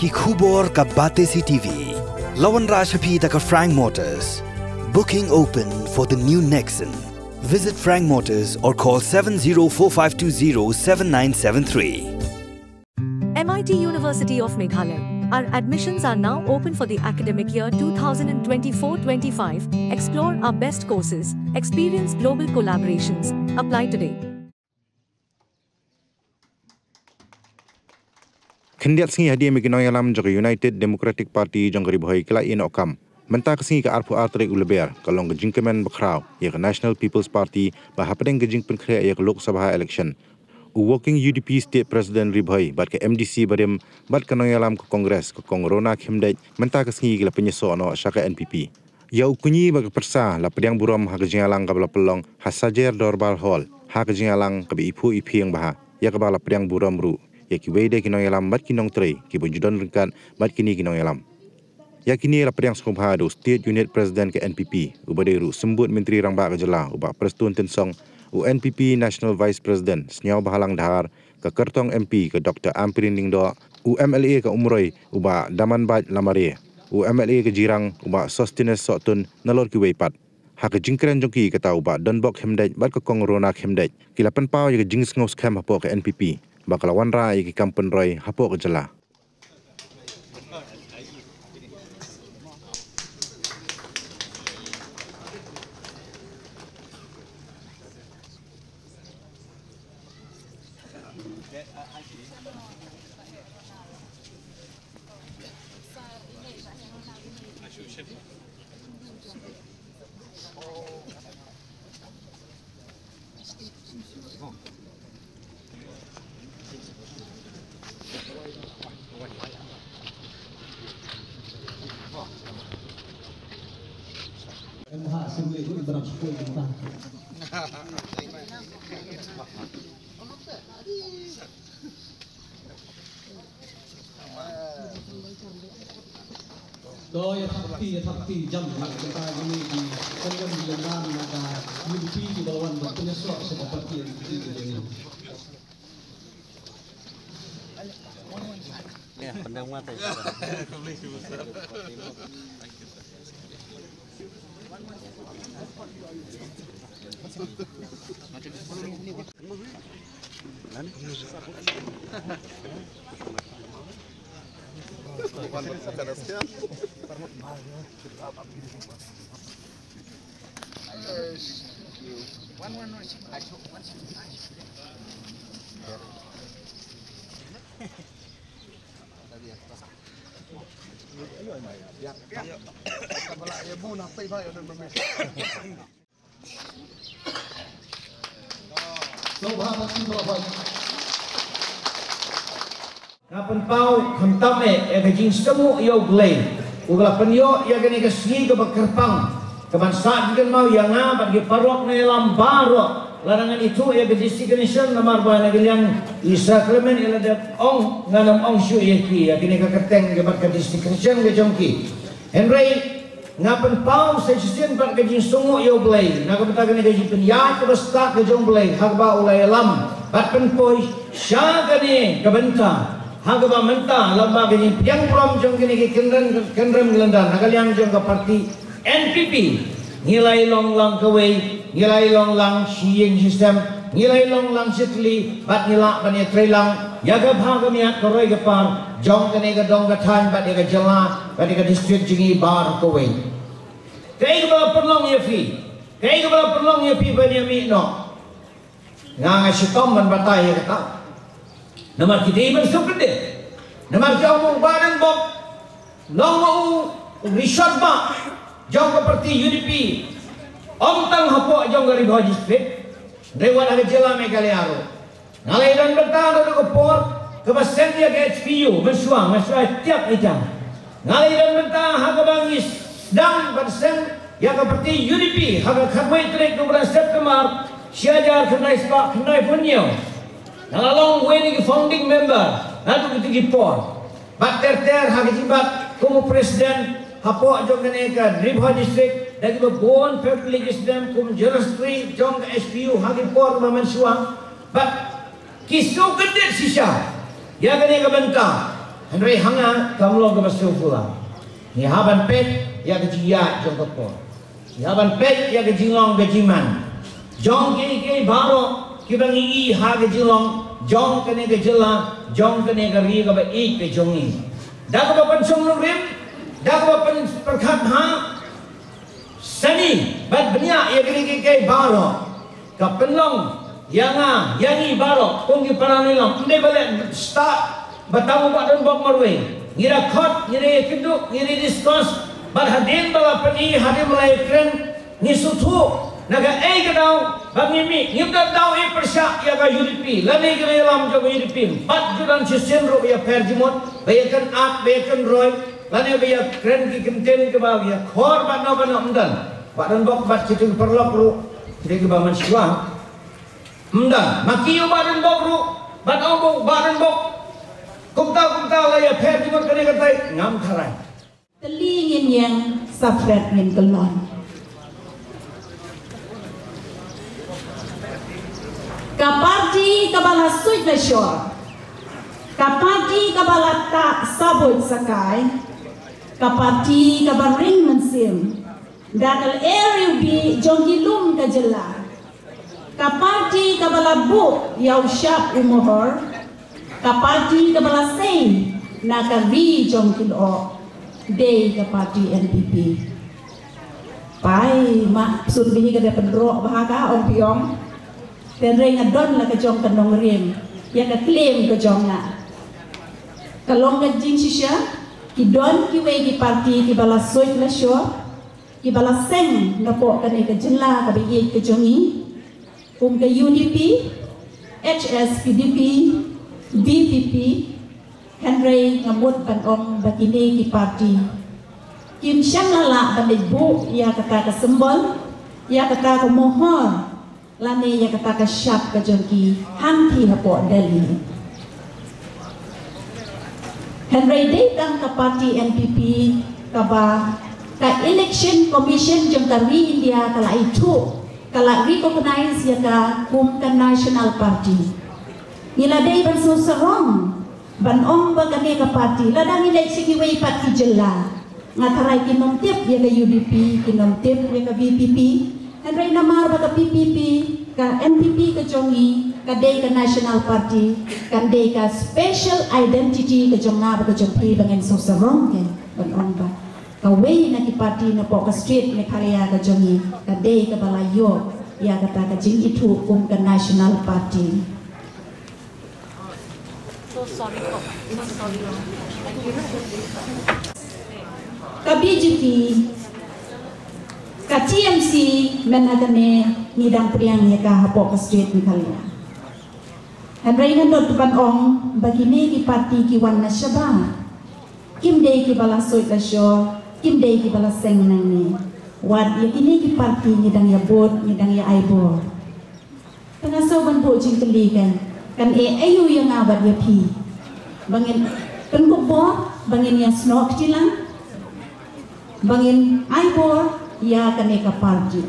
ki khubor ka bate si TV. Lawan Rashaphi ka Frank Motors. Booking open for the new Nexon. Visit Frank Motors or call 7045207973. MIT University of Meghalaya. Our admissions are now open for the academic year 2024-25. Explore our best courses. Experience global collaborations. Apply today. Kendiat singi hadiah meginoi alam jogi United Democratic Party jongri bohai kela in okam. Mentah kesingi ke arpu artrik uleber kalong ke jingkemen bekrau ya ke National People's Party bahapadeng ke jingpen kre ya ke Lok Sabha election. Working UDP State President Ribhai bat ke MDC badem bat ke noi alam ke Kongres ke Kongrona khimdai mentah kesingi ke la penyeso no syaka NPP. Ya ukunyi bagi persa la pediang buram ha ke jingalang ke bala pelong hasajer dorbal hall ha ke jingalang ke ipu ipi yang baha ya ke bala pediang buram ru. Ya kiwede kinong yalam bat kinong trei ki bunjudan rengkat bat kini kinong yalam. Ya kini la pediang skumha do State Unit President ke NPP ubade ru sembut Menteri Rangba ke Jela ubak Prestun Tensong NPP National Vice President Senyau Bahalang Dahar ke Kertong MP ke Dr. Ampirin Lingdo UMLA ke Umroi ubak Daman Bat Lamare UMLA ke Jirang ubak Sostines Sotun nalor ki weipat. Ha ke jingkren jongki kata ubak Donbok Hemdaj bat ke Kongrona Hemdaj kilapan pau ya ke jings ngos kem hapo ke NPP. Bakal lawan rai ke Kampung Roy hapo ke Jela. Do ya thakti jam kita ini di kandang di lengan maka UDP di bawah waktunya sok seperti ini. Ya, pandang mata. Kapan pau kentame kajing semu yo glei ugala penyo ya gani kesgi ke bakerpang kebangsaan kan mau yang ngabat ke parok ne lambaro larangan itu ya ke destination nomor bana yang isa klemen ila de ong nganam ong syu yeki ya gani ke keteng ke bak destination ke jongki henry ngapan pau sesien bak kajing semu yo glei na ke betagani kajing penyak ke basta ke jong glei hagba ulai lam bat penpoi syagani ke bentang Hagaba mentah lamba gini yang prom jong gini kendrem gelendan nakaliang jong ke parti NPP nilai long lang kawai nilai long lang siing sistem nilai long lang sitli bat nilak bani trelang yaga bhaga miat koroi gepar jong gini ke dong gatan bat ke Jela bat ke distrik jingi bar kawai kai ba perlong ya fi kai ba perlong ya fi bani mi no nga sitom man batai ya kata Namar kita iban sukrede, namar jauh mau badan bok, long mau risot bak, jauh seperti UDP, tang hapo jauh dari bawah distrik, lewat ada Jela Meghalaya, ngalai dan bertahan ada kepor, kebasen dia ke HPU, mensuang tiap ejang, ngalai dan bertahan harga bangis, dan persen yang seperti UDP, harga karbohidrat trik kemudian September, siajar kenai sebab kenai punya. Nalalong weni ki founding member natu ki por bat ter hakibat kumu presiden hapo jong keneka Ribha district dagi bon public isdem kum jerastri jong SPU haki por maman suang bat kisu gede sisa ya keneka bentang Henry hanga kamlo ke masuk pula. Ni haban pet ya ke jia jong kopo. Ni haban pet ya ke jinglong ke jiman. Jong ke baro kibangi i ha ke jinglong jong kene ke jela jong kene ke ri ke ba i ke jongi. Dak ba pen song rim dak ba pen perkhat ha seni bat benya ya ke baro ka penlong yang yangi baro konggi paranilam inde balik start batamu badan bok marwe ngira khot ngira kinduk ngira discuss bar hadin bala pani hadim mulai kren ni suthu naga gadau bangi mi ngibda dau persya ya ga yuripi lani gre lam jo yuripi bat judan sisen ro ya perjimot bayakan at bayakan roy lani baya kren ki kimten ke ba ya khor ba no umdan badan bok bat situ perlok ru de ke ba man siwa umdan makiyo badan bok ru bat obok badan bok kumta lah ya pher jimot kene katai ngam tharai telingin yang safret min kelon kapati kabala suit la shore kapati kabala ta sabut sakai kapati kabaring mensim dakal area bi jongilum kajela kapati kabala bu yau syap umohor kapati kabala sein nakari jongkilo day kapati NPP pai mak sun bihi kada pendro bahaga om piong ten reng adon la ka jong kanong riem ya ka claim ka jong na kalong ka jing shisha ki don ki we ki parti ki bala soit la sho ki bala seng na po kane ka jilla ka bihi ka jongi ka UDP HSPDP BPP Henry ngamut panong bagini ki parti kim syang lala bandai bu ya kata ka sembol ya kata ka mohon lani ya kata ka syap ka jongki hanti hapo Delhi Henry datang ke parti NPP kaba ka election commission jong kari India kala itu kala recognize ya ka kumkan national party nila day ban susarong ban ong ba kani ka party ladang ilay sigiway party jela ngataray kinom tip ya ka UDP kinom tip ya ka BPP henry namar ba ka PPP ka NPP ka jongi ka day ka national party kan day ka special identity ka jonga ba ka jongpi bangin susarong ke ban ong ba ka way na ki party na po ka street me karya ka jongi ka day ka balayo ya kata ka jing itu kum ka national party ka BJP ka TMC menagane ngidang priang ya ka hapo ka street ni kalia Henry ngandot tupan ong bagini ki parti ki wan na syaba kim day ki bala soit la syo kim day ki bala seng nang ni wad ya kini ki parti ngidang ya bot ngidang ya aibor pengasawan po jing kelikan kan ayu yang abad ya pi bangin penkubo bangin yang snok cilang bangin aibor ya kaneka party